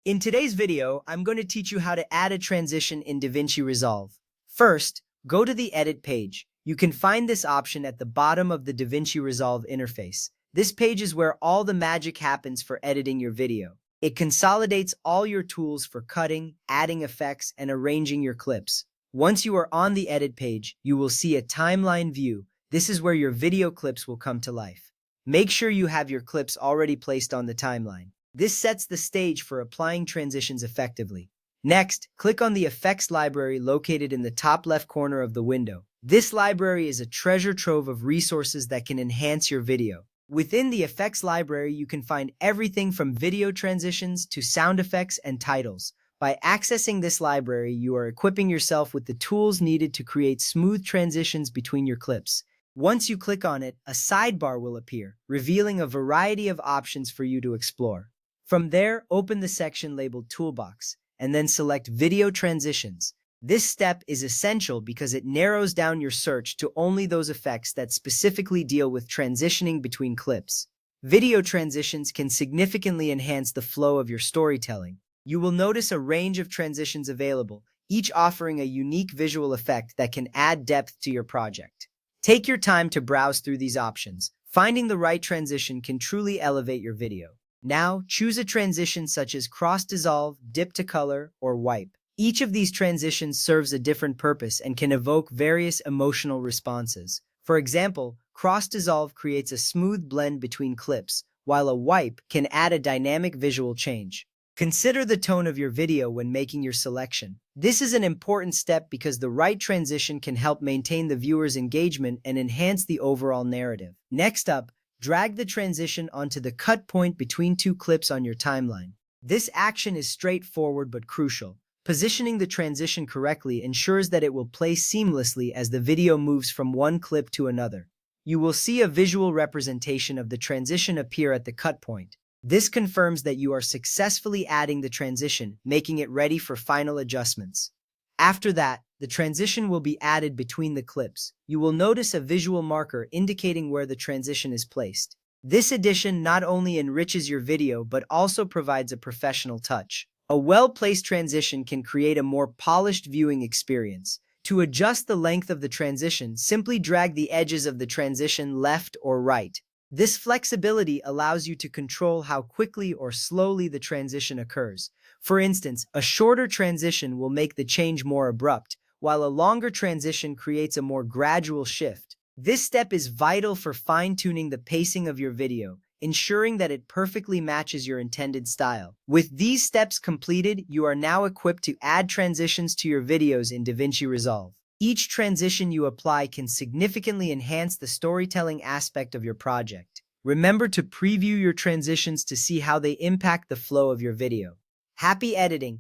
In today's video, I'm going to teach you how to add a transition in DaVinci Resolve. First, go to the Edit page. You can find this option at the bottom of the DaVinci Resolve interface. This page is where all the magic happens for editing your video. It consolidates all your tools for cutting, adding effects, and arranging your clips. Once you are on the Edit page, you will see a timeline view. This is where your video clips will come to life. Make sure you have your clips already placed on the timeline. This sets the stage for applying transitions effectively. Next, click on the Effects library located in the top left corner of the window. This library is a treasure trove of resources that can enhance your video. Within the Effects library, you can find everything from video transitions to sound effects and titles. By accessing this library, you are equipping yourself with the tools needed to create smooth transitions between your clips. Once you click on it, a sidebar will appear, revealing a variety of options for you to explore. From there, open the section labeled Toolbox, and then select Video Transitions. This step is essential because it narrows down your search to only those effects that specifically deal with transitioning between clips. Video transitions can significantly enhance the flow of your storytelling. You will notice a range of transitions available, each offering a unique visual effect that can add depth to your project. Take your time to browse through these options. Finding the right transition can truly elevate your video. Now, choose a transition such as cross dissolve, dip to color, or wipe. Each of these transitions serves a different purpose and can evoke various emotional responses. For example, cross dissolve creates a smooth blend between clips, while a wipe can add a dynamic visual change. Consider the tone of your video when making your selection. This is an important step because the right transition can help maintain the viewer's engagement and enhance the overall narrative. Next up, drag the transition onto the cut point between two clips on your timeline. This action is straightforward but crucial. Positioning the transition correctly ensures that it will play seamlessly as the video moves from one clip to another. You will see a visual representation of the transition appear at the cut point. This confirms that you are successfully adding the transition, making it ready for final adjustments. After that, the transition will be added between the clips. You will notice a visual marker indicating where the transition is placed. This addition not only enriches your video but also provides a professional touch. A well-placed transition can create a more polished viewing experience. To adjust the length of the transition, simply drag the edges of the transition left or right. This flexibility allows you to control how quickly or slowly the transition occurs. For instance, a shorter transition will make the change more abrupt, while a longer transition creates a more gradual shift. This step is vital for fine-tuning the pacing of your video, ensuring that it perfectly matches your intended style. With these steps completed, you are now equipped to add transitions to your videos in DaVinci Resolve. Each transition you apply can significantly enhance the storytelling aspect of your project. Remember to preview your transitions to see how they impact the flow of your video. Happy editing!